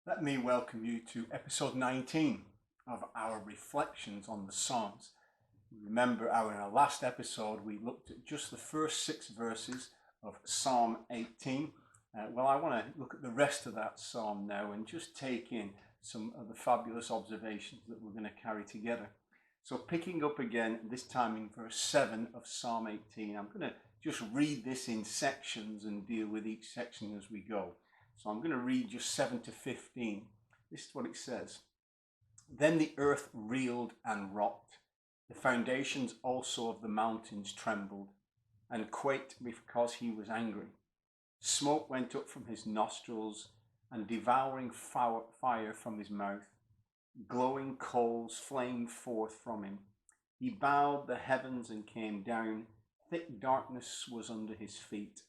Let me welcome you to episode 19 of our reflections on the Psalms. Remember, in our last episode, we looked at just the first 6 verses of Psalm 18. I want to look at the rest of that psalm now and just take in some of the fabulous observations that we're going to carry together. So picking up again, this time in verse 7 of Psalm 18, I'm going to just read this in sections and deal with each section as we go. So I'm going to read just 7 to 15. This is what it says. Then the earth reeled and rocked. The foundations also of the mountains trembled and quaked because he was angry. Smoke went up from his nostrils and devouring fire from his mouth. Glowing coals flamed forth from him. He bowed the heavens and came down. Thick darkness was under his feet.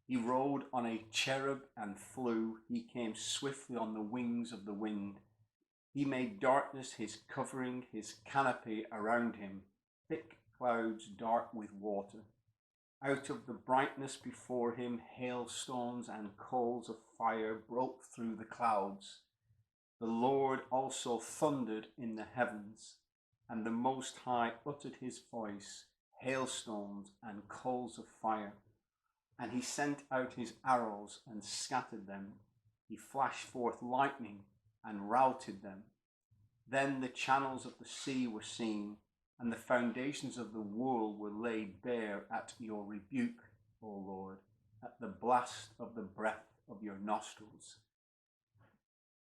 He rode on a cherub and flew. He came swiftly on the wings of the wind. He made darkness his covering, his canopy around him, thick clouds dark with water. Out of the brightness before him, hailstones and coals of fire broke through the clouds. The Lord also thundered in the heavens, and the Most High uttered his voice, hailstones and coals of fire. And he sent out his arrows and scattered them. He flashed forth lightning and routed them. Then the channels of the sea were seen, and the foundations of the world were laid bare at your rebuke, O Lord, at the blast of the breath of your nostrils.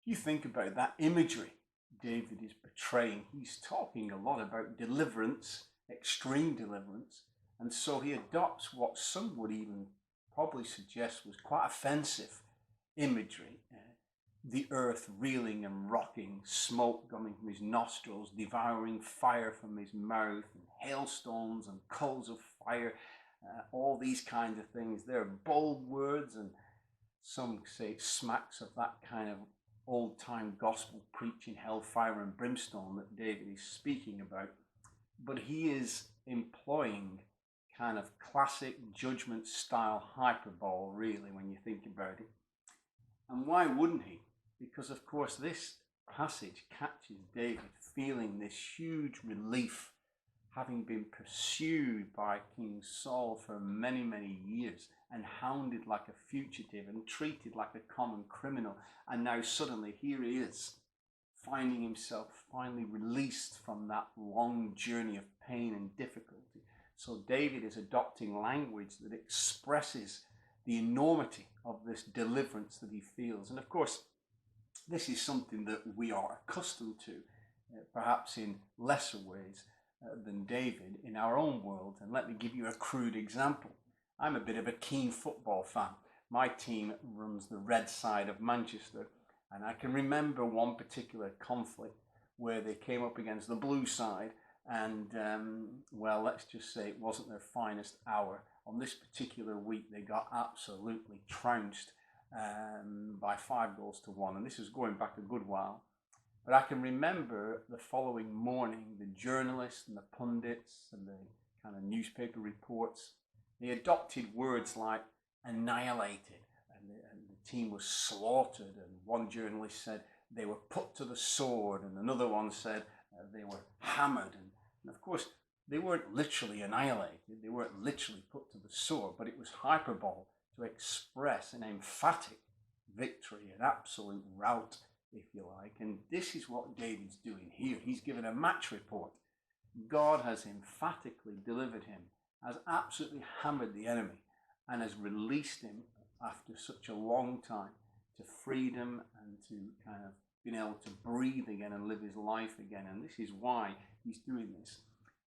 You think about that imagery David is portraying. He's talking a lot about deliverance, extreme deliverance, and so he adopts what some would even probably suggest was quite offensive imagery. The earth reeling and rocking, smoke coming from his nostrils, devouring fire from his mouth, and hailstones and coals of fire, all these kinds of things. They're bold words, and some say it smacks of that kind of old-time gospel preaching, hellfire and brimstone that David is speaking about. But he is employing kind of classic judgment style hyperbole, really, when you think about it. And why wouldn't he? Because of course this passage catches David feeling this huge relief, having been pursued by King Saul for many, many years and hounded like a fugitive and treated like a common criminal. And now suddenly here he is, finding himself finally released from that long journey of pain and difficulty. So David is adopting language that expresses the enormity of this deliverance that he feels. And of course, this is something that we are accustomed to, perhaps in lesser ways than David in our own world. And let me give you a crude example. I'm a bit of a keen football fan. My team runs the red side of Manchester, and I can remember one particular conflict where they came up against the blue side, and let's just say it wasn't their finest hour. On this particular week, they got absolutely trounced by 5-1, and this was going back a good while. But I can remember the following morning, the journalists and the pundits and the kind of newspaper reports, they adopted words like annihilated, and the team was slaughtered, and one journalist said they were put to the sword, and another one said they were hammered. And of course, they weren't literally annihilated, they weren't literally put to the sword, but it was hyperbole to express an emphatic victory, an absolute rout, if you like. And this is what David's doing here. He's given a match report. God has emphatically delivered him, has absolutely hammered the enemy, and has released him after such a long time to freedom and to kind of being able to breathe again and live his life again. And this is why he's doing this.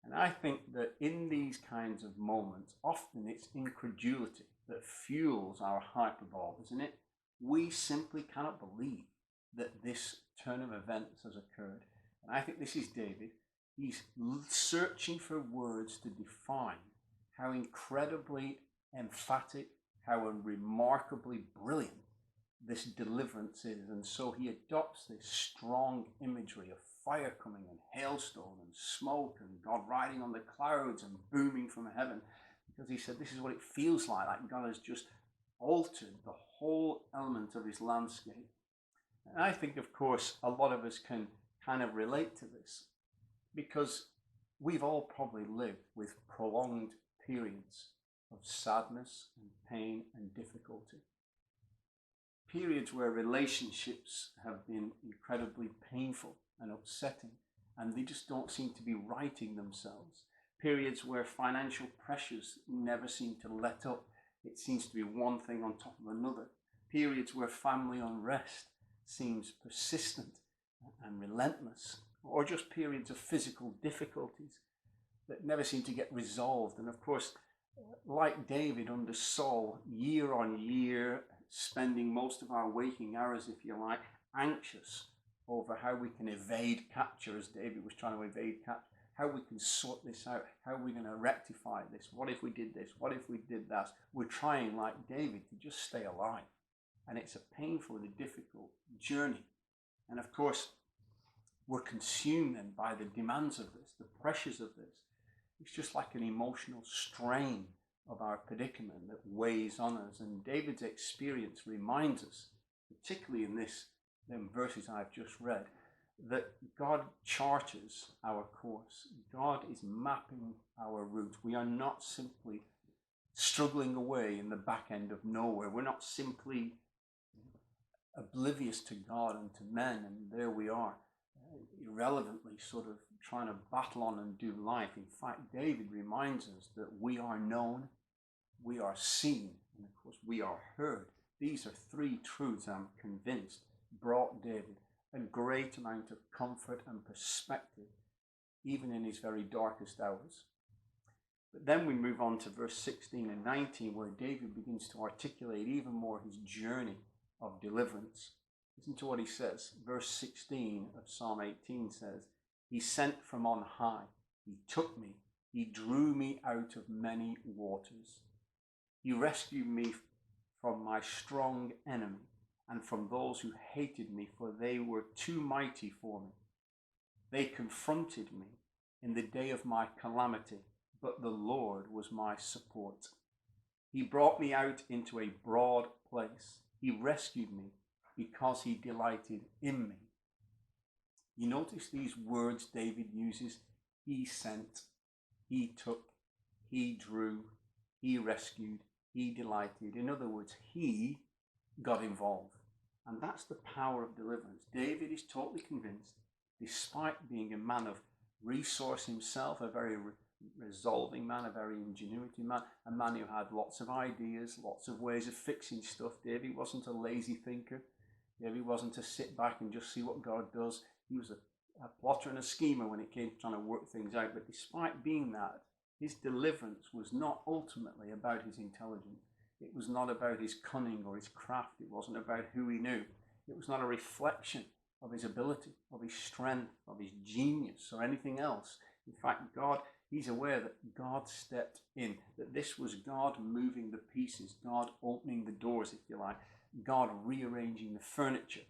And I think that in these kinds of moments, often it's incredulity that fuels our hyperbole, isn't it? We simply cannot believe that this turn of events has occurred. And I think this is David. He's searching for words to define how incredibly emphatic, how remarkably brilliant this deliverance is. And so he adopts this strong imagery of fire coming and hailstone and smoke and God riding on the clouds and booming from heaven, because he said this is what it feels like God has just altered the whole element of his landscape. And I think, of course, a lot of us can kind of relate to this because we've all probably lived with prolonged periods of sadness and pain and difficulty. Periods where relationships have been incredibly painful and upsetting, and they just don't seem to be righting themselves. Periods where financial pressures never seem to let up. It seems to be one thing on top of another. Periods where family unrest seems persistent and relentless, or just periods of physical difficulties that never seem to get resolved. And of course, like David under Saul, year on year, spending most of our waking hours, if you like, anxious over how we can evade capture, as David was trying to evade capture, how we can sort this out, how are we going to rectify this, what if we did this, what if we did that. We're trying, like David, to just stay alive. And it's a painful and a difficult journey. And of course, we're consumed then by the demands of this, the pressures of this. It's just like an emotional strain of our predicament that weighs on us. And David's experience reminds us, particularly in them verses I've just read, that God charters our course. God is mapping our route. We are not simply struggling away in the back end of nowhere. We're not simply oblivious to God and to men, and there we are, irrelevantly sort of trying to battle on and do life. In fact, David reminds us that we are known, we are seen, and of course we are heard. These are three truths, I'm convinced, brought David a great amount of comfort and perspective, even in his very darkest hours. But then we move on to verse 16 and 19, where David begins to articulate even more his journey of deliverance. Listen to what he says. Verse 16 of Psalm 18 says, "He sent from on high, he took me, he drew me out of many waters. He rescued me from my strong enemy and from those who hated me, for they were too mighty for me. They confronted me in the day of my calamity, but the Lord was my support. He brought me out into a broad place. He rescued me because he delighted in me." You notice these words David uses: he sent, he took, he drew, he rescued, he delighted. In other words, he got involved. And that's the power of deliverance. David is totally convinced, despite being a man of resource himself, a very resolving man, a very ingenuity man, a man who had lots of ideas, lots of ways of fixing stuff. David wasn't a lazy thinker. David wasn't a sit back and just see what God does. He was a plotter and a schemer when it came to trying to work things out. But despite being that, his deliverance was not ultimately about his intelligence. It was not about his cunning or his craft. It wasn't about who he knew. It was not a reflection of his ability, of his strength, of his genius, or anything else. In fact, he's aware that God stepped in, that this was God moving the pieces, God opening the doors, if you like, God rearranging the furniture.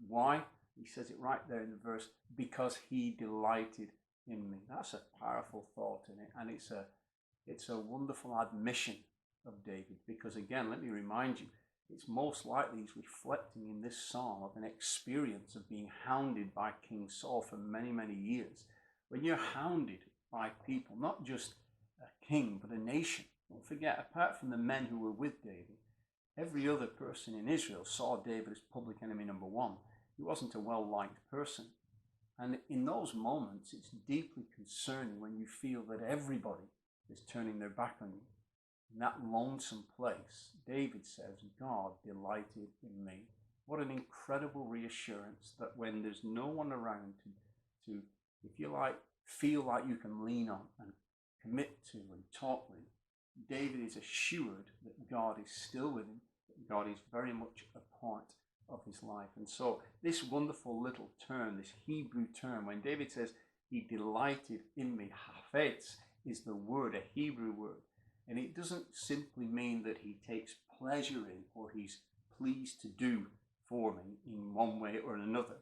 Why? He says it right there in the verse, because he delighted in me. That's a powerful thought in it, and it's a wonderful admission of David, because again, let me remind you, it's most likely he's reflecting in this psalm of an experience of being hounded by King Saul for many, many years. When you're hounded by people, not just a king, but a nation, don't forget, apart from the men who were with David, every other person in Israel saw David as public enemy number one. He wasn't a well-liked person. And in those moments, it's deeply concerning when you feel that everybody is turning their back on you. In that lonesome place, David says, God delighted in me. What an incredible reassurance that when there's no one around to, if you like, feel like you can lean on and commit to and talk with, David is assured that God is still with him, that God is very much a part of his life. And so this wonderful little term, this Hebrew term, when David says he delighted in me, hafetz is the word, a Hebrew word. And it doesn't simply mean that he takes pleasure in or he's pleased to do for me in one way or another.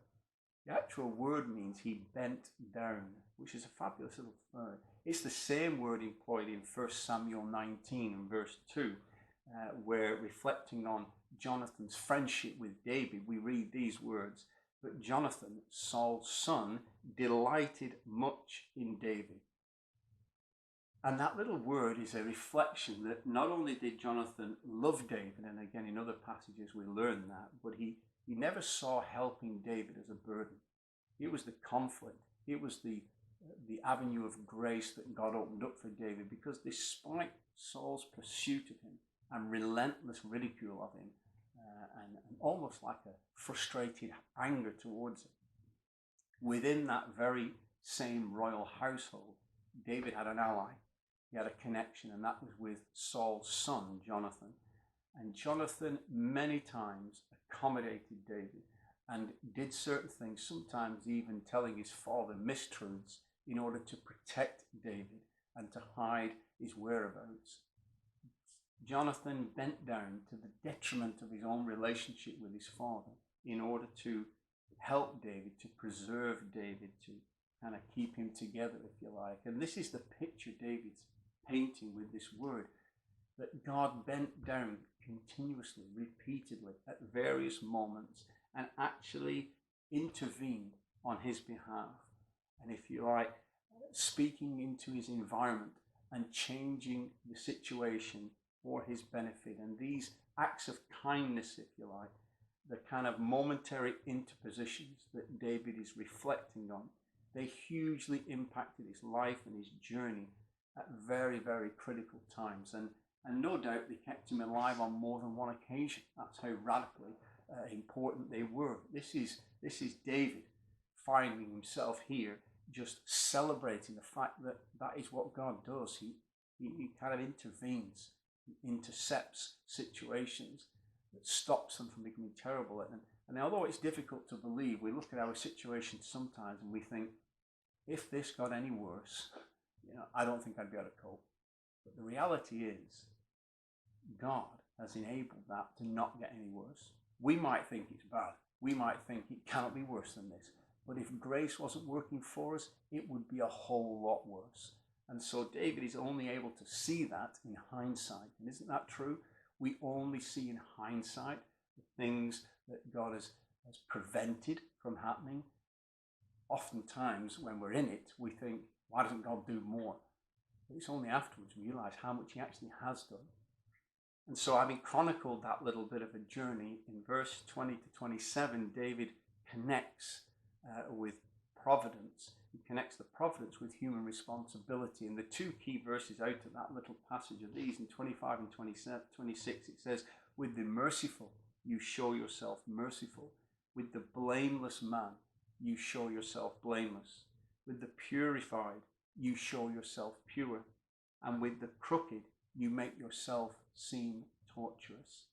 The actual word means he bent down, which is a fabulous little word. It's the same word employed in 1 Samuel 19 and verse 2, where reflecting on Jonathan's friendship with David, we read these words: "But Jonathan, Saul's son, delighted much in David." And that little word is a reflection that not only did Jonathan love David, and again in other passages we learn that, but he never saw helping David as a burden. It was the conflict. It was the avenue of grace that God opened up for David, because despite Saul's pursuit of him and relentless ridicule of him, and almost like a frustrated anger towards him, within that very same royal household, David had an ally. He had a connection, and that was with Saul's son, Jonathan. And Jonathan many times accommodated David and did certain things, sometimes even telling his father mistruths in order to protect David and to hide his whereabouts. Jonathan bent down to the detriment of his own relationship with his father in order to help David, to preserve David, to kind of keep him together, if you like. And this is the picture David's painting with this word, that God bent down continuously, repeatedly, at various moments, and actually intervened on his behalf. And if you like, speaking into his environment and changing the situation for his benefit. And these acts of kindness, if you like, the kind of momentary interpositions that David is reflecting on, they hugely impacted his life and his journey at very, very critical times. And no doubt they kept him alive on more than one occasion. That's how radically important they were. This is David finding himself here, just celebrating the fact that that is what God does. He kind of intervenes, he intercepts situations that stops them from becoming terrible. And although it's difficult to believe, we look at our situations sometimes and we think, if this got any worse, I don't think I'd be able to cope. But the reality is, God has enabled that to not get any worse. We might think it's bad. We might think it cannot be worse than this. But if grace wasn't working for us, it would be a whole lot worse. And so David is only able to see that in hindsight. And isn't that true? We only see in hindsight the things that God has prevented from happening. Oftentimes when we're in it, we think, why doesn't God do more? But it's only afterwards we realize how much he actually has done. And so having chronicled that little bit of a journey, in verse 20 to 27, David connects with providence. He connects the providence with human responsibility. And the two key verses out of that little passage are these. In 25 and 26, it says, "With the merciful, you show yourself merciful. With the blameless man, you show yourself blameless. With the purified, you show yourself pure. And with the crooked, you make yourself seem tortuous."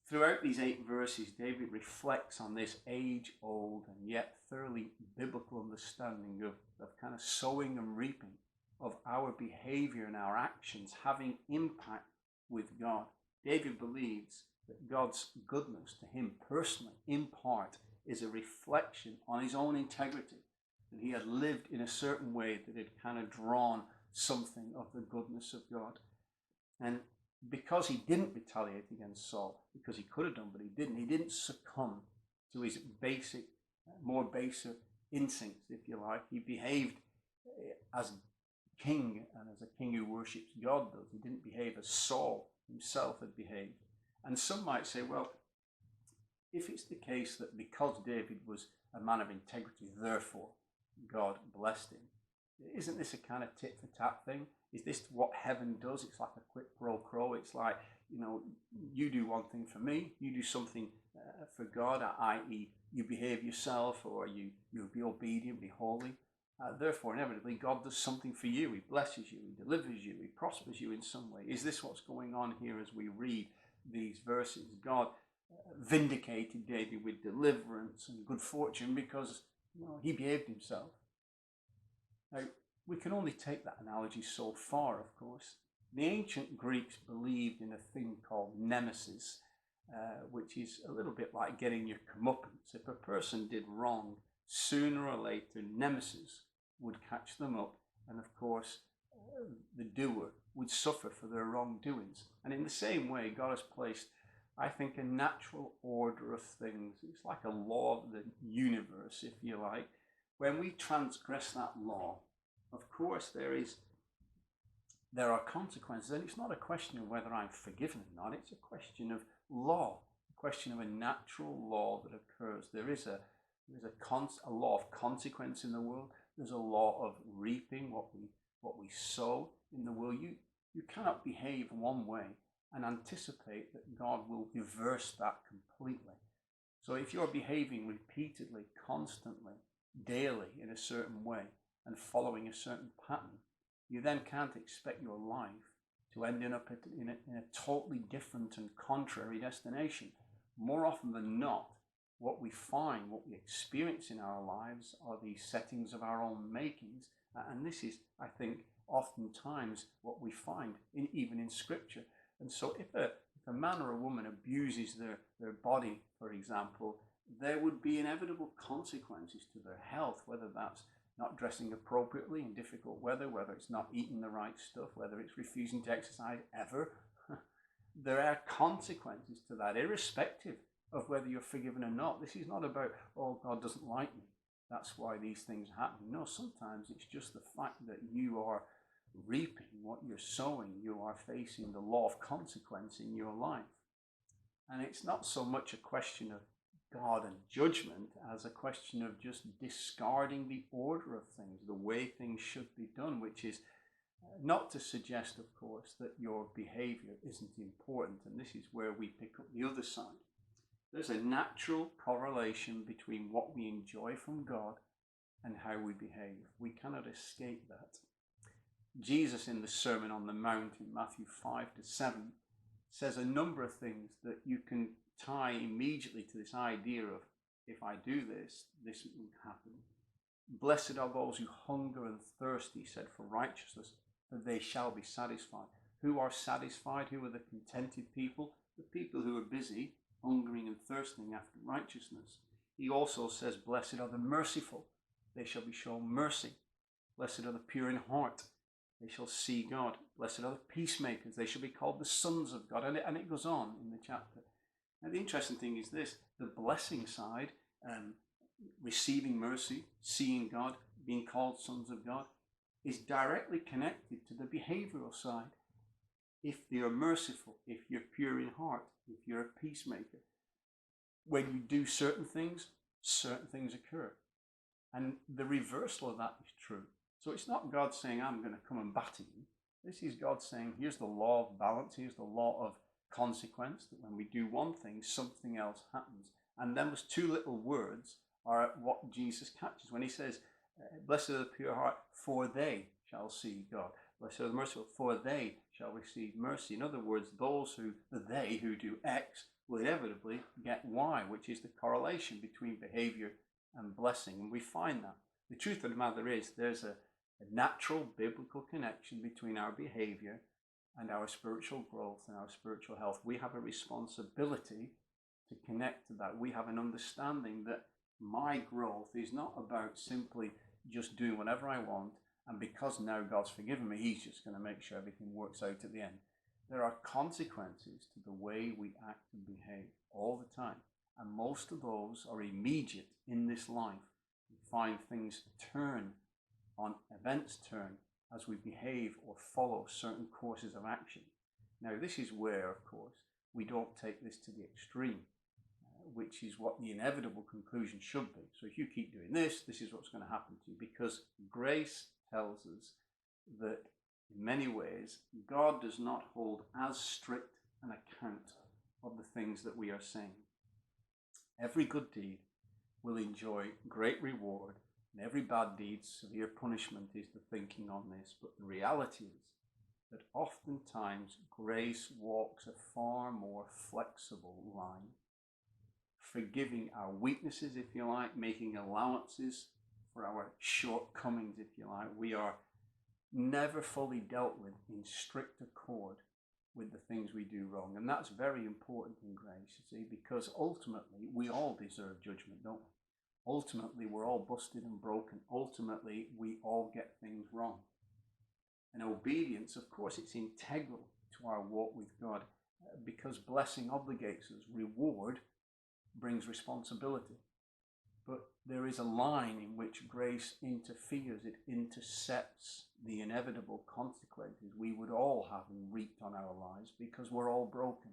Throughout these 8 verses, David reflects on this age-old and yet thoroughly biblical understanding of kind of sowing and reaping, of our behavior and our actions having impact with God. David believes that God's goodness to him personally, in part, is a reflection on his own integrity, that he had lived in a certain way that had kind of drawn something of the goodness of God. And because he didn't retaliate against Saul, because he could have done, but he didn't succumb to his more basic instincts, if you like. He behaved as king, and as a king who worships God does. He didn't behave as Saul himself had behaved. And some might say, well, if it's the case that because David was a man of integrity, therefore God blessed him, isn't this a kind of tit for tat thing? Is this what heaven does? It's like a quid pro quo. It's like, you do one thing for me, you do something for God, i.e. you behave yourself, or you be obedient, be holy. Therefore, inevitably, God does something for you. He blesses you, he delivers you, he prospers you in some way. Is this what's going on here as we read these verses? God vindicated David with deliverance and good fortune because he behaved himself. Now, we can only take that analogy so far, of course. The ancient Greeks believed in a thing called Nemesis, which is a little bit like getting your comeuppance. If a person did wrong, sooner or later, Nemesis would catch them up, and of course, the doer would suffer for their wrongdoings. And in the same way, God has placed, I think, a natural order of things. It's like a law of the universe, if you like. When we transgress that law, of course, there are consequences. And it's not a question of whether I'm forgiven or not. It's a question of law, a question of a natural law that occurs. There's a law of consequence in the world. There's a law of reaping what we sow in the world. You cannot behave one way and anticipate that God will reverse that completely. So if you're behaving repeatedly, constantly, daily in a certain way and following a certain pattern, you then can't expect your life to end up in a totally different and contrary destination. More often than not, what we find, what we experience in our lives are these settings of our own makings. And this is, I think, oftentimes what we find even in Scripture. And so if a man or a woman abuses their body, for example, there would be inevitable consequences to their health, whether that's not dressing appropriately in difficult weather, whether it's not eating the right stuff, whether it's refusing to exercise ever. There are consequences to that, irrespective of whether you're forgiven or not. This is not about, oh, God doesn't like me, that's why these things happen. No, sometimes it's just the fact that you are reaping what you're sowing. You are facing the law of consequence in your life. And it's not so much a question of God and judgment as a question of just discarding the order of things, the way things should be done, which is not to suggest, of course, that your behavior isn't important. And this is where we pick up the other side. There's a natural correlation between what we enjoy from God and how we behave. We cannot escape that. Jesus, in the Sermon on the Mount in Matthew 5-7, says a number of things that you can tie immediately to this idea of, if I do this, this will happen. Blessed are those who hunger and thirst, he said, for righteousness, for they shall be satisfied. Who are satisfied? Who are the contented people? The people who are busy, hungering and thirsting after righteousness. He also says, blessed are the merciful, they shall be shown mercy. Blessed are the pure in heart, they shall see God. Blessed are the peacemakers, they shall be called the sons of God. And it goes on in the chapter. Now the interesting thing is this, the blessing side, receiving mercy, seeing God, being called sons of God, is directly connected to the behavioral side. If you're merciful, if you're pure in heart, if you're a peacemaker, when you do certain things occur. And the reversal of that is true. So it's not God saying, I'm going to come and batter you. This is God saying, here's the law of balance, here's the law of consequence, that when we do one thing, something else happens. And then those two little words are what Jesus catches when he says, blessed are the pure heart, for they shall see God. Blessed are the merciful, for they shall receive mercy. In other words, they who do X will inevitably get Y, which is the correlation between behavior and blessing. And we find that. The truth of the matter is there's a natural biblical connection between our behavior and our spiritual growth and our spiritual health. We have a responsibility to connect to that. We have an understanding that my growth is not about simply just doing whatever I want, and because now God's forgiven me, he's just going to make sure everything works out at the end. There are consequences to the way we act and behave all the time, and most of those are immediate in this life. We find things events turn as we behave or follow certain courses of action. Now, this is where, of course, we don't take this to the extreme, which is what the inevitable conclusion should be. So if you keep doing this, this is what's going to happen to you, because grace tells us that in many ways, God does not hold as strict an account of the things that we are saying. Every good deed will enjoy great reward, and every bad deed, severe punishment is the thinking on this. But the reality is that oftentimes grace walks a far more flexible line, forgiving our weaknesses, if you like, making allowances for our shortcomings, if you like. We are never fully dealt with in strict accord with the things we do wrong. And that's very important in grace, you see, because ultimately we all deserve judgment, don't we? Ultimately, we're all busted and broken. Ultimately, we all get things wrong. And obedience, of course, it's integral to our walk with God because blessing obligates us. Reward brings responsibility. But there is a line in which grace interferes. It intercepts the inevitable consequences we would all have reaped on our lives because we're all broken.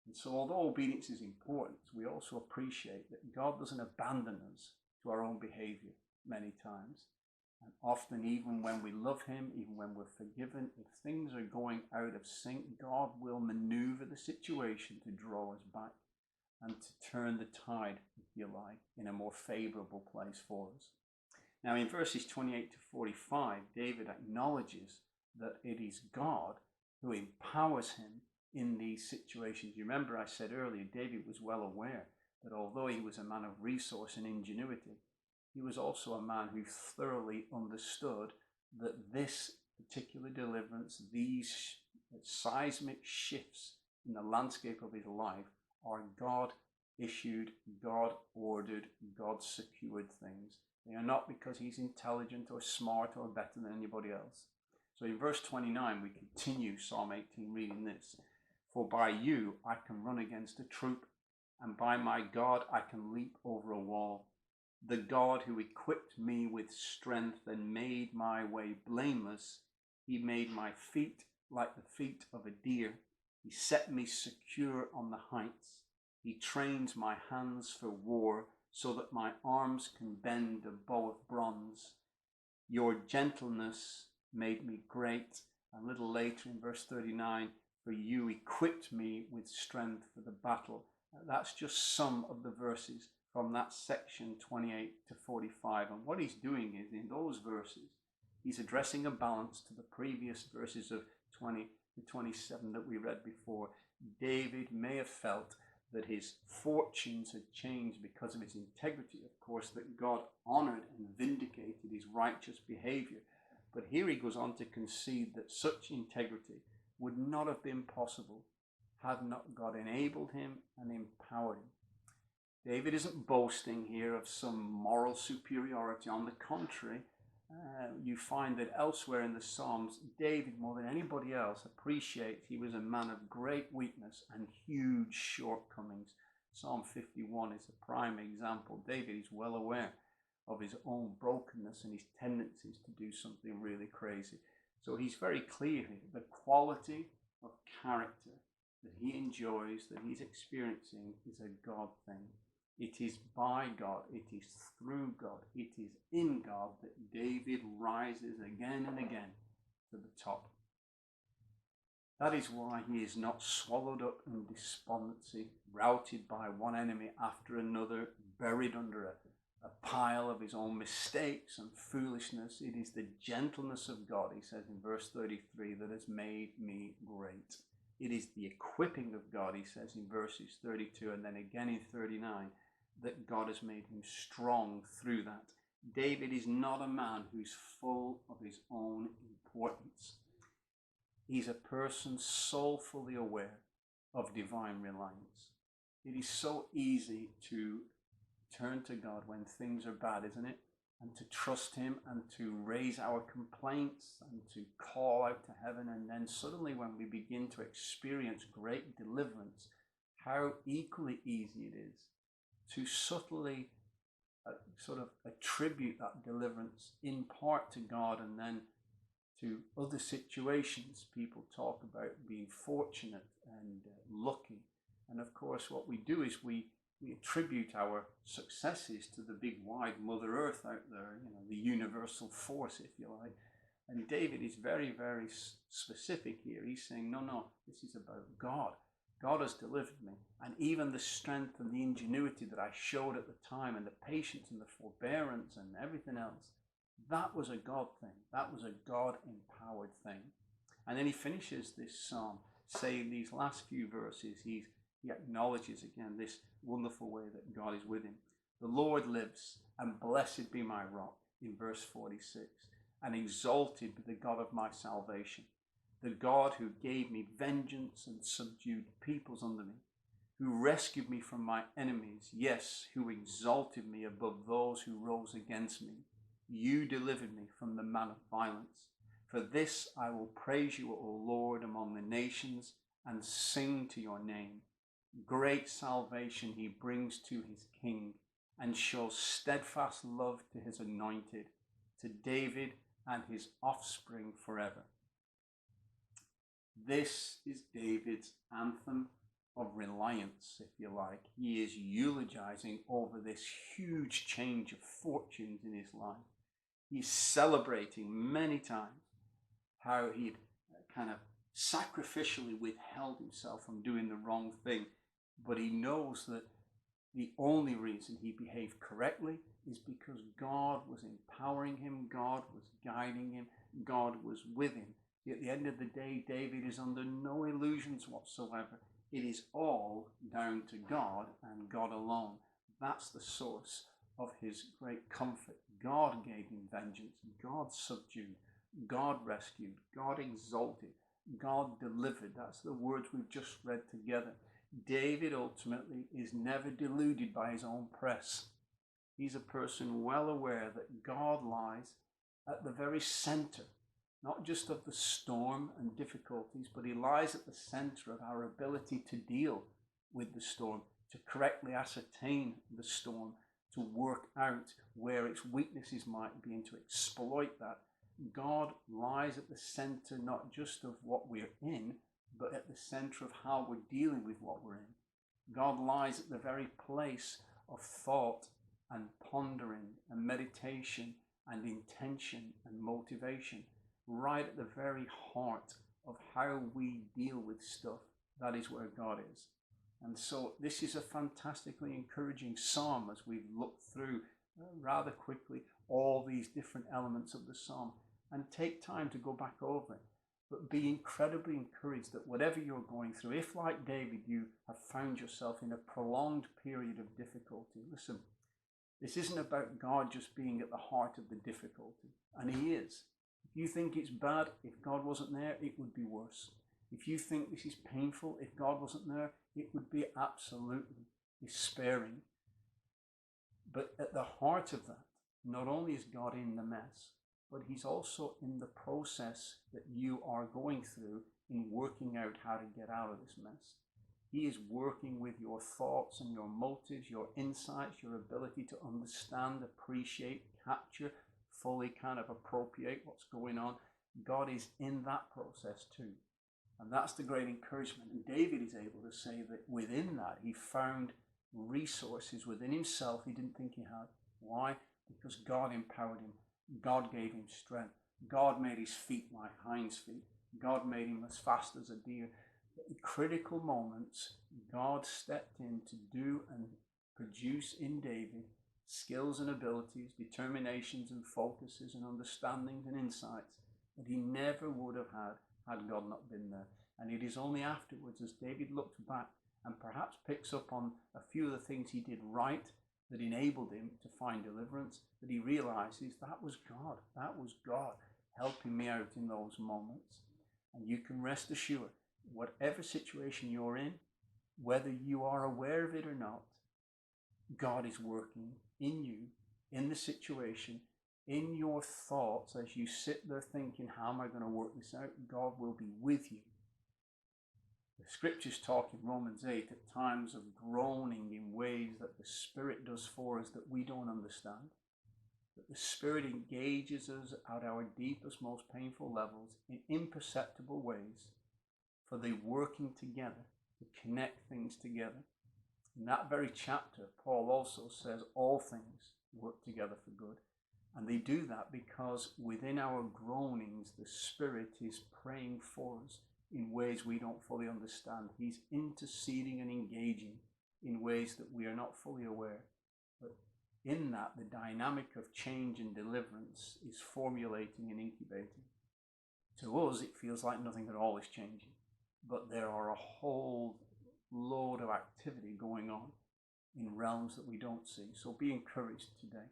And so although obedience is important, we also appreciate that God doesn't abandon us to our own behavior many times. And often, even when we love him, even when we're forgiven, if things are going out of sync, God will maneuver the situation to draw us back and to turn the tide, if you like, in a more favorable place for us. Now, in verses 28 to 45, David acknowledges that it is God who empowers him in these situations. You remember I said earlier, David was well aware that although he was a man of resource and ingenuity, he was also a man who thoroughly understood that this particular deliverance, these seismic shifts in the landscape of his life, are God-issued, God-ordered, God-secured things. They are not because he's intelligent or smart or better than anybody else. So in verse 29, we continue Psalm 18 reading this. For by you I can run against a troop, and by my God I can leap over a wall. The God who equipped me with strength and made my way blameless, he made my feet like the feet of a deer. He set me secure on the heights. He trains my hands for war so that my arms can bend a bow of bronze. Your gentleness made me great. And a little later in verse 39, for you equipped me with strength for the battle. That's just some of the verses from that section 28 to 45. And what he's doing is, in those verses, he's addressing a balance to the previous verses of 20 to 27 that we read before. David may have felt that his fortunes had changed because of his integrity, of course, that God honored and vindicated his righteous behavior. But here he goes on to concede that such integrity would not have been possible had not God enabled him and empowered him. David isn't boasting here of some moral superiority. On the contrary, you find that elsewhere in the Psalms, David, more than anybody else, appreciates he was a man of great weakness and huge shortcomings. Psalm 51 is a prime example. David is well aware of his own brokenness and his tendencies to do something really crazy. So he's very clear here. The quality of character that he enjoys, that he's experiencing, is a God thing. It is by God, it is through God, it is in God that David rises again and again to the top. That is why he is not swallowed up in despondency, routed by one enemy after another, buried under a pile of his own mistakes and foolishness. It is the gentleness of God, he says in verse 33, that has made me great. It is the equipping of God, he says in verses 32 and then again in 39, that God has made him strong through that. David is not a man who's full of his own importance. He's a person soulfully aware of divine reliance. It is so easy to turn to God when things are bad, isn't it? And to trust him and to raise our complaints and to call out to heaven. And then suddenly when we begin to experience great deliverance, how equally easy it is to subtly sort of attribute that deliverance in part to God and then to other situations. People talk about being fortunate and lucky. And of course, what we do is we attribute our successes to the big wide Mother Earth out there, the universal force, if you like. And David is very, very specific here. He's saying, no, this is about God. God has delivered me. And even the strength and the ingenuity that I showed at the time and the patience and the forbearance and everything else, that was a God thing. That was a God-empowered thing. And then he finishes this psalm saying these last few verses, he acknowledges again this wonderful way that God is with him. The Lord lives, and blessed be my rock, in verse 46, and exalted be the God of my salvation, the God who gave me vengeance and subdued peoples under me, who rescued me from my enemies, yes, who exalted me above those who rose against me. You delivered me from the man of violence, For this I will praise you, O Lord, among the nations, and sing to your name. Great salvation he brings to his king, and shows steadfast love to his anointed, to David and his offspring forever. This is David's anthem of reliance, if you like. He is eulogizing over this huge change of fortunes in his life. He's celebrating many times how he'd kind of sacrificially withheld himself from doing the wrong thing. But he knows that the only reason he behaved correctly is because God was empowering him, God was guiding him, God was with him. At the end of the day, David is under no illusions whatsoever. It is all down to God and God alone. That's the source of his great comfort. God gave him vengeance. God subdued. God rescued. God exalted. God delivered. That's the words we've just read together. David ultimately is never deluded by his own press. He's a person well aware that God lies at the very center, not just of the storm and difficulties, but he lies at the center of our ability to deal with the storm, to correctly ascertain the storm, to work out where its weaknesses might be and to exploit that. God lies at the center not just of what we're in, but at the center of how we're dealing with what we're in. God lies at the very place of thought and pondering and meditation and intention and motivation, right at the very heart of how we deal with stuff. That is where God is. And so this is a fantastically encouraging psalm as we've looked through rather quickly all these different elements of the psalm, and take time to go back over it. But be incredibly encouraged that whatever you're going through, if like David you have found yourself in a prolonged period of difficulty, listen, this isn't about God just being at the heart of the difficulty, and he is. If you think it's bad, if God wasn't there, it would be worse. If you think this is painful, if God wasn't there, it would be absolutely despairing. But at the heart of that, not only is God in the mess, but he's also in the process that you are going through in working out how to get out of this mess. He is working with your thoughts and your motives, your insights, your ability to understand, appreciate, capture, fully kind of appropriate what's going on. God is in that process too. And that's the great encouragement. And David is able to say that within that, he found resources within himself he didn't think he had. Why? Because God empowered him. God gave him strength. God made his feet like hinds feet. God made him as fast as a deer. In critical moments, God stepped in to do and produce in David skills and abilities, determinations and focuses and understandings and insights that he never would have had God not been there. And it is only afterwards, as David looks back and perhaps picks up on a few of the things he did right that enabled him to find deliverance, that he realizes that was God. That was God helping me out in those moments. And you can rest assured, whatever situation you're in, whether you are aware of it or not, God is working in you, in the situation, in your thoughts as you sit there thinking, how am I going to work this out? God will be with you. The scriptures talk in Romans 8 at times of groaning in ways that the Spirit does for us that we don't understand. That the Spirit engages us at our deepest, most painful levels in imperceptible ways for the working together, to connect things together. In that very chapter, Paul also says all things work together for good. And they do that because within our groanings, the Spirit is praying for us in ways we don't fully understand. He's interceding and engaging in ways that we are not fully aware. But in that, the dynamic of change and deliverance is formulating and incubating. To us, it feels like nothing at all is changing. But there are a whole load of activity going on in realms that we don't see. So be encouraged today.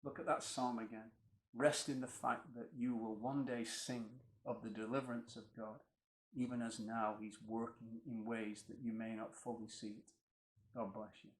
Look at that psalm again. Rest in the fact that you will one day sing of the deliverance of God, even as now he's working in ways that you may not fully see it. God bless you.